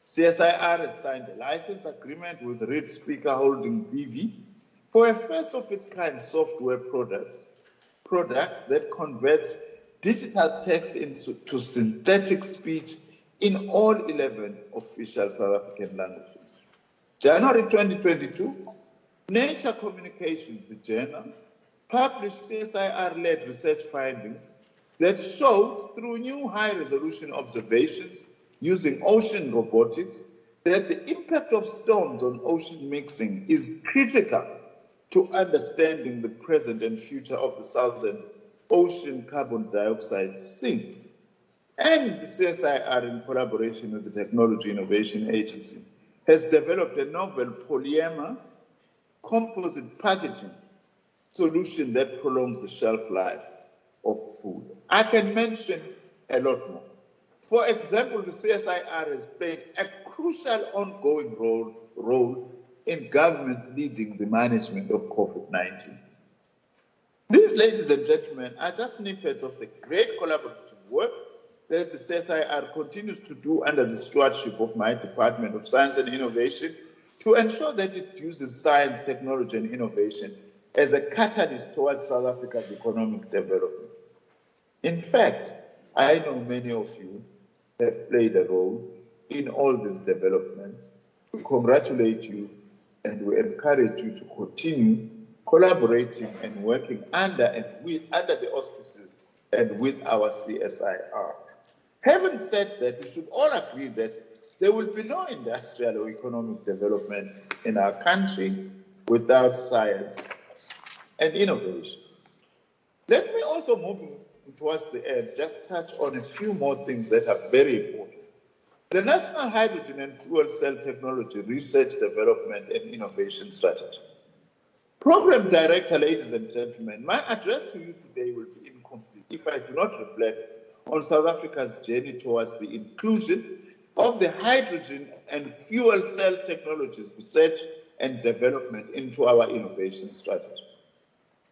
CSIR has signed a license agreement with Reed Speaker Holding BV for a first-of-its-kind software product that converts digital text into synthetic speech in all 11 official South African languages. January 2022, Nature Communications, the journal, published CSIR-led research findings that showed, through new high-resolution observations using ocean robotics, that the impact of storms on ocean mixing is critical to understanding the present and future of the Southern Ocean carbon dioxide sink. And the CSIR, in collaboration with the Technology Innovation Agency, has developed a novel polymer composite packaging solution that prolongs the shelf life of food. I can mention a lot more. For example, the CSIR has played a crucial ongoing role in governments leading the management of COVID-19. These, ladies and gentlemen, are just snippets of the great collaborative work that the CSIR continues to do under the stewardship of my Department of Science and Innovation to ensure that it uses science, technology, and innovation as a catalyst towards South Africa's economic development. In fact, I know many of you have played a role in all these developments. We congratulate you and we encourage you to continue collaborating and working under the auspices and with our CSIR. Having said that, we should all agree that there will be no industrial or economic development in our country without science and innovation. Let me also move towards the end, just touch on a few more things that are very important. The National Hydrogen and Fuel Cell Technology Research, Development and Innovation Strategy. Program Director, ladies and gentlemen, my address to you today will be incomplete if I do not reflect on South Africa's journey towards the inclusion of the hydrogen and fuel cell technologies research and development into our innovation strategy.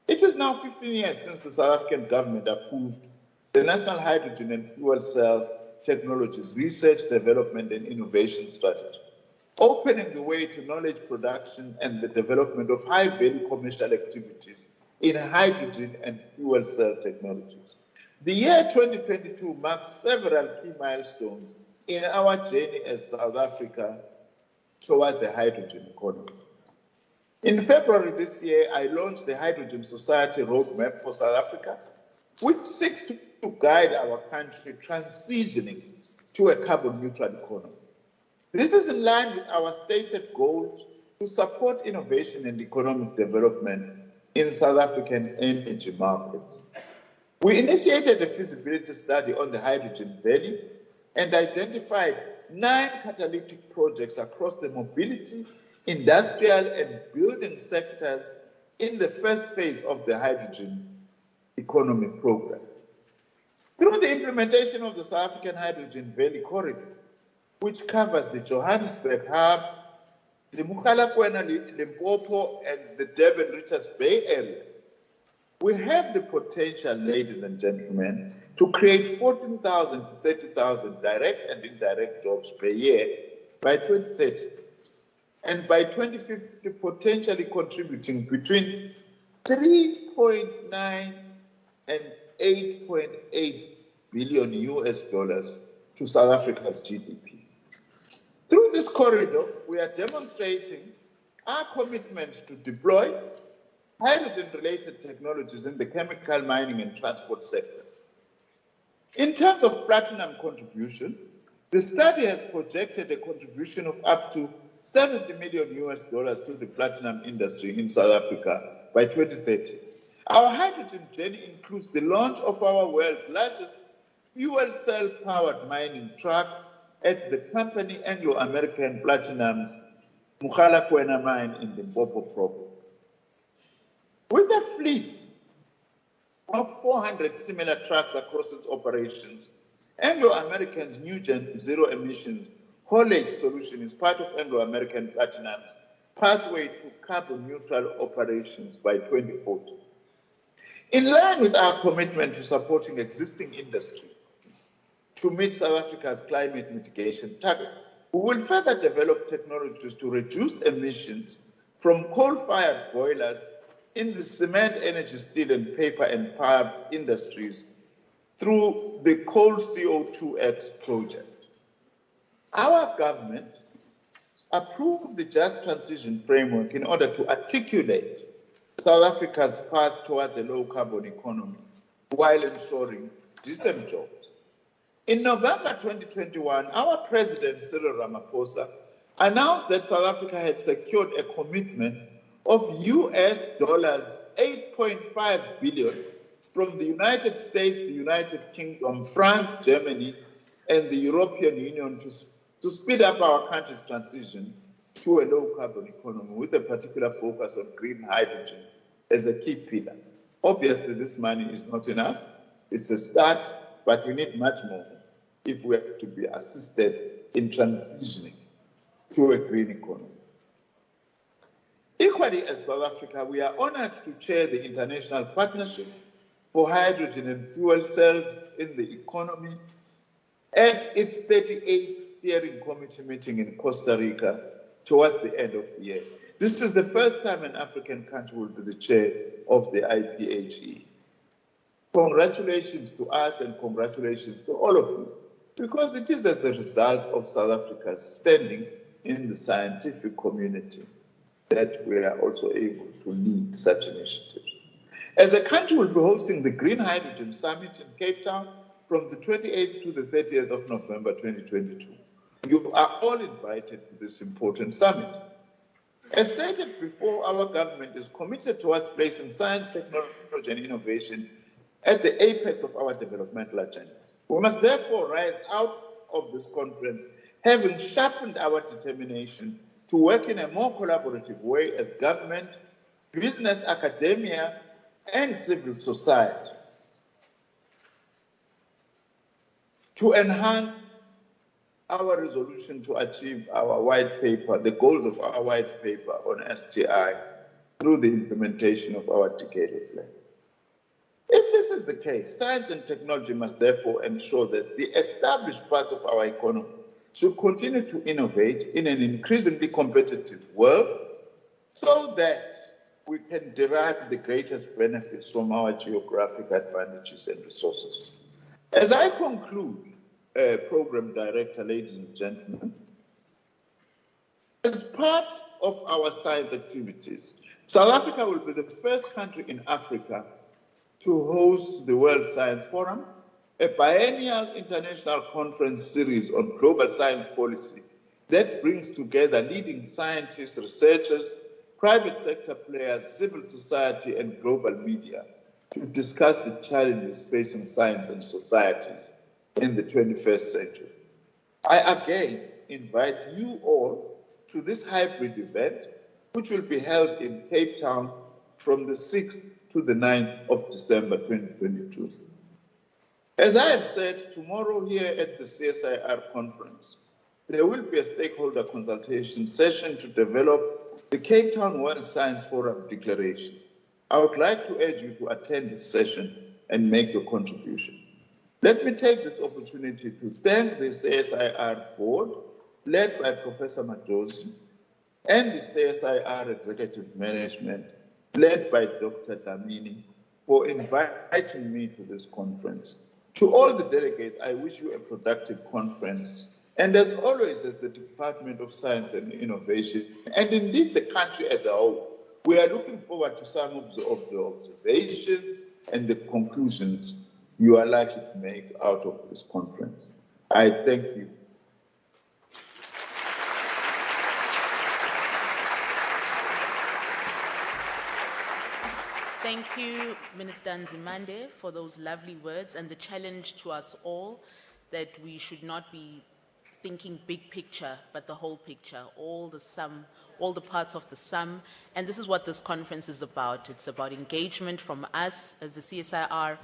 It is now 15 years since the South African government approved the National Hydrogen and Fuel Cell Technologies Research, Development and Innovation Strategy, opening the way to knowledge production and the development of high-value commercial activities in hydrogen and fuel cell technologies. The year 2022 marks several key milestones in our journey as South Africa towards a hydrogen economy. In February this year, I launched the Hydrogen Society Roadmap for South Africa, which seeks to guide our country transitioning to a carbon-neutral economy. This is in line with our stated goals to support innovation and economic development in South African energy markets. We initiated a feasibility study on the Hydrogen Valley and identified 9 catalytic projects across the mobility, industrial and building sectors in the first phase of the hydrogen economy program. Through the implementation of the South African Hydrogen Valley Corridor, which covers the Johannesburg hub, the Mogalakwena, Limpopo, and the Durban-Richards Bay areas, we have the potential, ladies and gentlemen, to create 14,000 to 30,000 direct and indirect jobs per year by 2030. And by 2050, potentially contributing between 3.9 and 8.8 billion US dollars to South Africa's GDP. Through this corridor, we are demonstrating our commitment to deploy hydrogen-related technologies in the chemical, mining, and transport sectors. In terms of platinum contribution, the study has projected a contribution of up to 70 million US dollars to the platinum industry in South Africa by 2030. Our hydrogen journey includes the launch of our world's largest fuel cell powered mining truck at the company Anglo-American Platinum's Mogalakwena mine in the Limpopo province. With a fleet of 400 similar trucks across its operations, Anglo-American's new Gen Zero emissions haulage solution is part of Anglo-American Platinum's pathway to carbon neutral operations by 2040. In line with our commitment to supporting existing industries to meet South Africa's climate mitigation targets. We will further develop technologies to reduce emissions from coal-fired boilers in the cement, energy, steel, and paper and power industries through the Coal CO2X project. Our government approved the Just Transition Framework in order to articulate South Africa's path towards a low-carbon economy while ensuring decent jobs. In November 2021, our President Cyril Ramaphosa announced that South Africa had secured a commitment of US dollars 8.5 billion from the United States, the United Kingdom, France, Germany, and the European Union to speed up our country's transition to a low-carbon economy with a particular focus on green hydrogen as a key pillar. Obviously, this money is not enough. It's a start, but we need much more if we are to be assisted in transitioning to a green economy. Equally, as South Africa, we are honored to chair the International Partnership for Hydrogen and Fuel Cells in the Economy at its 38th Steering Committee meeting in Costa Rica towards the end of the year. This is the first time an African country will be the chair of the IPHE. Congratulations to us and congratulations to all of you, because it is as a result of South Africa's standing in the scientific community that we are also able to lead such initiatives. As a country, we'll be hosting the Green Hydrogen Summit in Cape Town from the 28th to the 30th of November 2022. You are all invited to this important summit. As stated before, our government is committed towards placing science, technology, and innovation at the apex of our developmental agenda. We must therefore rise out of this conference having sharpened our determination to work in a more collaborative way as government, business, academia, and civil society to enhance our resolution to achieve our white paper, the goals of our white paper on STI through the implementation of our decadal plan. If this is the case, science and technology must therefore ensure that the established parts of our economy should continue to innovate in an increasingly competitive world so that we can derive the greatest benefits from our geographic advantages and resources. As I conclude, Program Director, ladies and gentlemen, as part of our science activities, South Africa will be the first country in Africa to host the World Science Forum, a biennial international conference series on global science policy that brings together leading scientists, researchers, private sector players, civil society, and global media to discuss the challenges facing science and society in the 21st century. I again invite you all to this hybrid event, which will be held in Cape Town from the 6th to the 9th of December 2022. As I have said, tomorrow here at the CSIR conference, there will be a stakeholder consultation session to develop the Cape Town World Science Forum Declaration. I would like to urge you to attend this session and make your contribution. Let me take this opportunity to thank the CSIR board, led by Professor Majosi, and the CSIR executive management, led by Dr. Damini, for inviting me to this conference. To all the delegates, I wish you a productive conference. And as always, as the Department of Science and Innovation, and indeed the country as a whole, we are looking forward to some of the observations and the conclusions you are likely to make out of this conference. I thank you. Thank you, Minister Nzimande, for those lovely words and the challenge to us all that we should not be thinking big picture, but the whole picture, all the sum, all the parts of the sum. And this is what this conference is about. It's about engagement from us as the CSIR,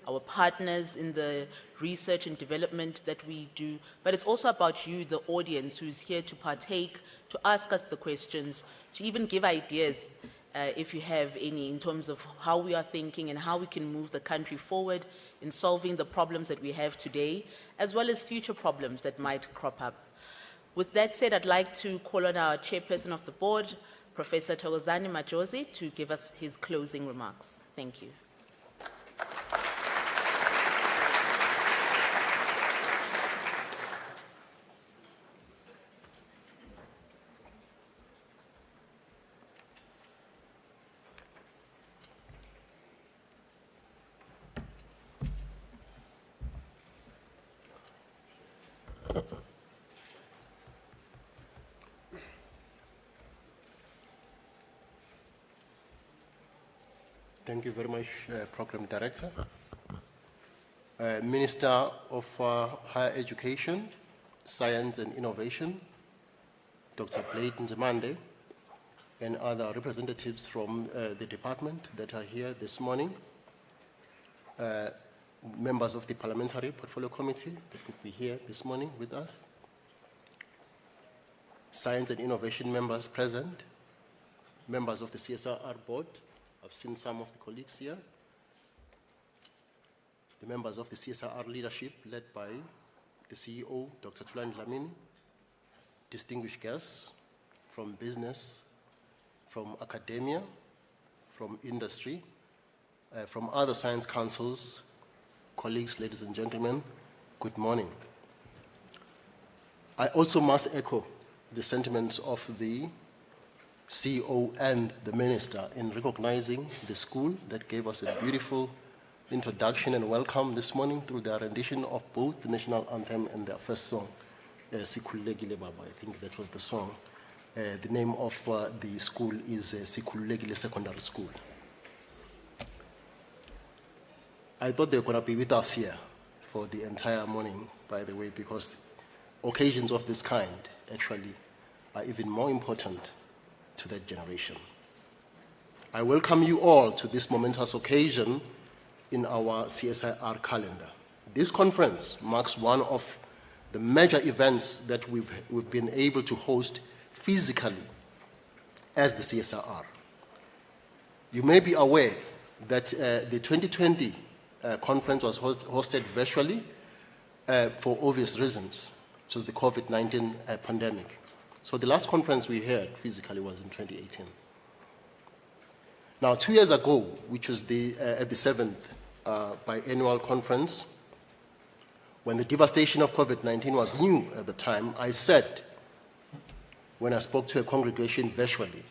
our partners in the research and development that we do, but it's also about you, the audience, who's here to partake, to ask us the questions, to even give ideas. if you have any, in terms of how we are thinking and how we can move the country forward in solving the problems that we have today, as well as future problems that might crop up. With that said, I'd like to call on our chairperson of the board, Professor Thokozani Majozi, to give us his closing remarks. Thank you. Thank you very much, Program Director. Minister of Higher Education, Science and Innovation, Dr. Blade Nzimande, and other representatives from the department that are here this morning, members of the Parliamentary Portfolio Committee that will be here this morning with us, Science and Innovation members present, members of the CSIR board. I've seen some of the colleagues here. The members of the CSIR leadership led by the CEO, Dr. Thulani Dlamini, distinguished guests from business, from academia, from industry, from other science councils, colleagues, ladies and gentlemen, good morning. I also must echo the sentiments of the CEO and the Minister in recognizing the school that gave us a beautiful introduction and welcome this morning through their rendition of both the national anthem and their first song, Sikhululekile Baba. I think that was the song. The name of the school is Sikhululekile Secondary School. I thought they were going to be with us here for the entire morning, by the way, because occasions of this kind actually are even more important to that generation. I welcome you all to this momentous occasion in our CSIR calendar. This conference marks one of the major events that we've been able to host physically as the CSIR. You may be aware that the 2020 conference was hosted virtually for obvious reasons, which was the COVID-19 pandemic. So the last conference we had physically was in 2018. Now, 2 years ago, which was at the 7th Biennial Conference, when the devastation of COVID-19 was new at the time, I said, when I spoke to a congregation virtually,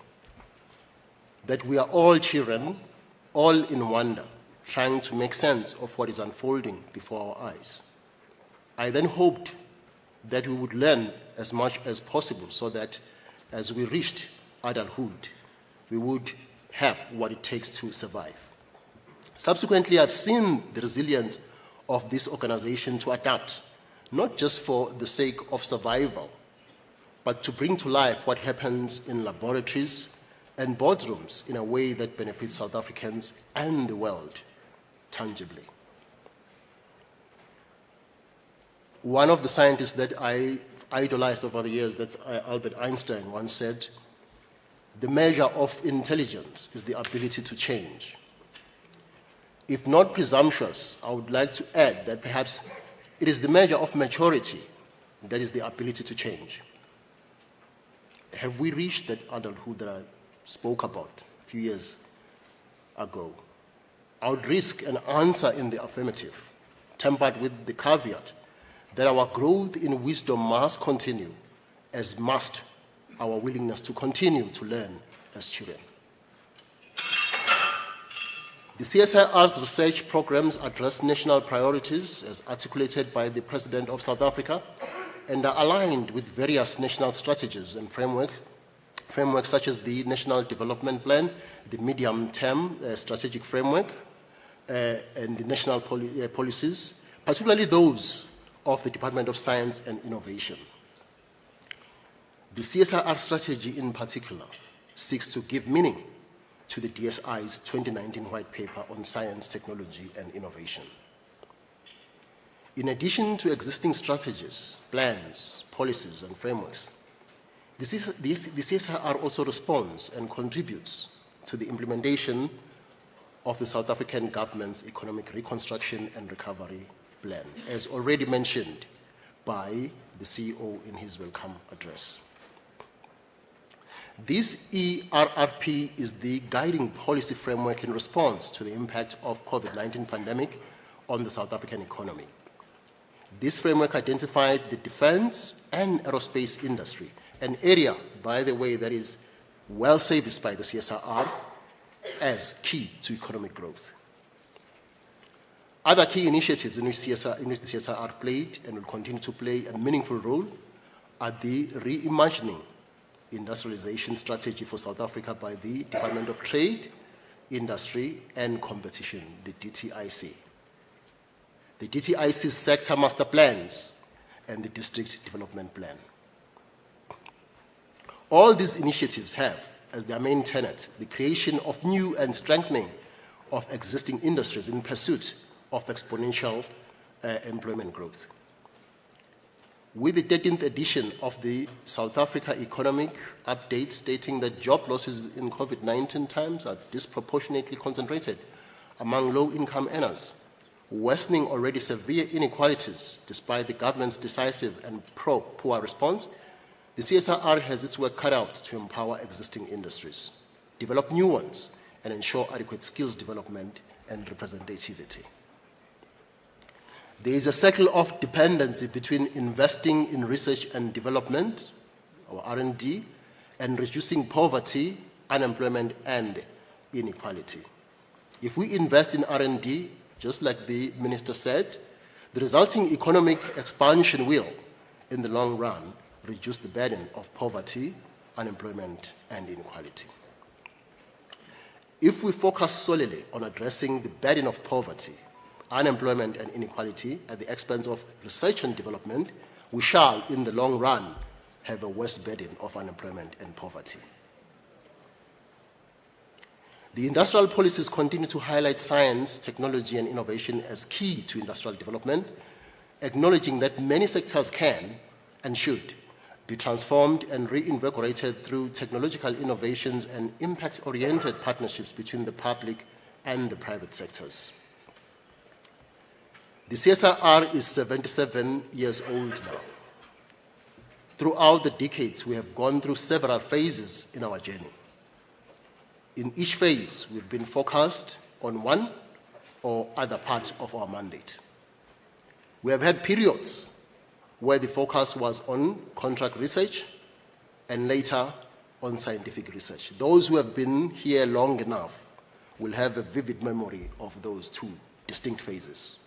that we are all children, all in wonder, trying to make sense of what is unfolding before our eyes. I then hoped that we would learn as much as possible so that as we reached adulthood, we would have what it takes to survive. Subsequently, I've seen the resilience of this organization to adapt, not just for the sake of survival, but to bring to life what happens in laboratories and boardrooms in a way that benefits South Africans and the world tangibly. One of the scientists that I idolized over the years, that's Albert Einstein, once said, the measure of intelligence is the ability to change. If not presumptuous, I would like to add that perhaps it is the measure of maturity that is the ability to change. Have we reached that adulthood that I spoke about a few years ago? I would risk an answer in the affirmative, tempered with the caveat that our growth in wisdom must continue, as must our willingness to continue to learn as children. The CSIR's research programs address national priorities as articulated by the President of South Africa and are aligned with various national strategies and frameworks such as the National Development Plan, the Medium-Term Strategic Framework, and the national policies, particularly those of the Department of Science and Innovation. The CSIR strategy in particular seeks to give meaning to the DSI's 2019 White Paper on Science, Technology and Innovation. In addition to existing strategies, plans, policies and frameworks, the CSIR also responds and contributes to the implementation of the South African government's Economic Reconstruction and Recovery Plan, as already mentioned by the CEO in his welcome address. This ERRP is the guiding policy framework in response to the impact of COVID-19 pandemic on the South African economy. This framework identified the defense and aerospace industry, an area, by the way, that is well serviced by the CSIR, as key to economic growth. Other key initiatives in which the CSIR played and will continue to play a meaningful role are the reimagining industrialization strategy for South Africa by the Department of Trade, Industry and Competition, the DTIC. The DTIC's sector master plans and the district development plan. All these initiatives have as their main tenet the creation of new and strengthening of existing industries in pursuit of exponential employment growth. With the 13th edition of the South Africa Economic Update stating that job losses in COVID-19 times are disproportionately concentrated among low-income earners, worsening already severe inequalities despite the government's decisive and pro-poor response, the CSIR has its work cut out to empower existing industries, develop new ones, and ensure adequate skills development and representativity. There is a circle of dependency between investing in research and development, or R&D, and reducing poverty, unemployment, and inequality. If we invest in R&D, just like the minister said, the resulting economic expansion will, in the long run, reduce the burden of poverty, unemployment, and inequality. If we focus solely on addressing the burden of poverty, unemployment, and inequality at the expense of research and development, we shall, in the long run, have a worse burden of unemployment and poverty. The industrial policies continue to highlight science, technology, and innovation as key to industrial development, acknowledging that many sectors can and should be transformed and reinvigorated through technological innovations and impact-oriented partnerships between the public and the private sectors. The CSIR is 77 years old now. Throughout the decades, we have gone through several phases in our journey. In each phase, we've been focused on one or other part of our mandate. We have had periods where the focus was on contract research and later on scientific research. Those who have been here long enough will have a vivid memory of those two distinct phases,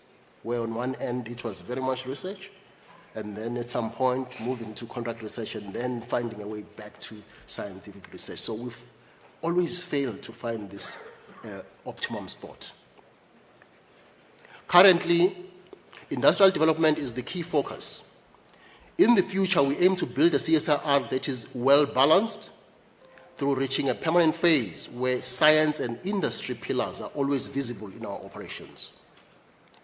where on one end it was very much research, and then at some point moving to contract research and then finding a way back to scientific research. So we've always failed to find this optimum spot. Currently, industrial development is the key focus. In the future, we aim to build a CSIR that is well-balanced through reaching a permanent phase where science and industry pillars are always visible in our operations.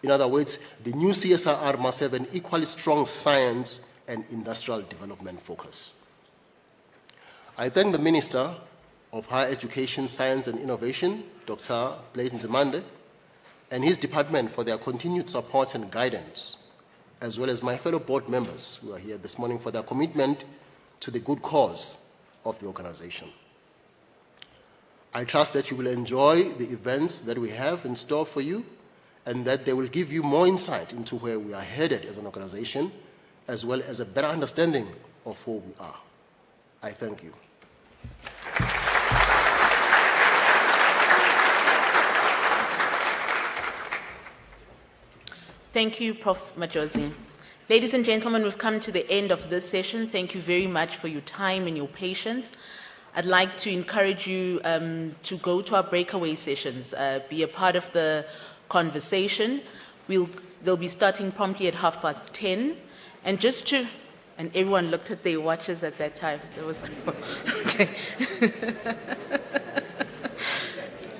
In other words, the new CSIR must have an equally strong science and industrial development focus. I thank the Minister of Higher Education, Science and Innovation, Dr. Blade Nzimande, and his department for their continued support and guidance, as well as my fellow board members who are here this morning for their commitment to the good cause of the organization. I trust that you will enjoy the events that we have in store for you and that they will give you more insight into where we are headed as an organization, as well as a better understanding of who we are. I thank you. Thank you, Prof. Majosi. Ladies and gentlemen, we've come to the end of this session. Thank you very much for your time and your patience. I'd like to encourage you to go to our breakaway sessions, be a part of the conversation. They'll be starting promptly at 10:30. And everyone looked at their watches at that time. It was okay.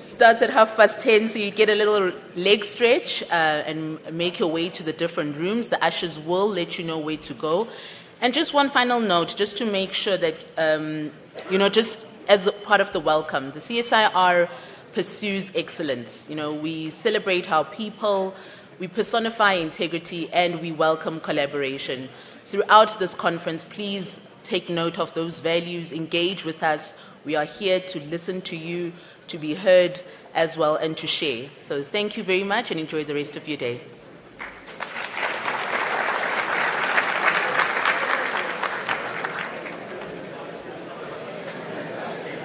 Starts at 10:30, so you get a little leg stretch and make your way to the different rooms. The ushers will let you know where to go. And just one final note, just to make sure that, just as a part of the welcome, the CSIR pursues excellence. You know, we celebrate our people, we personify integrity, and we welcome collaboration. Throughout this conference, please take note of those values, engage with us. We are here to listen to you, to be heard as well, and to share. So thank you very much and enjoy the rest of your day.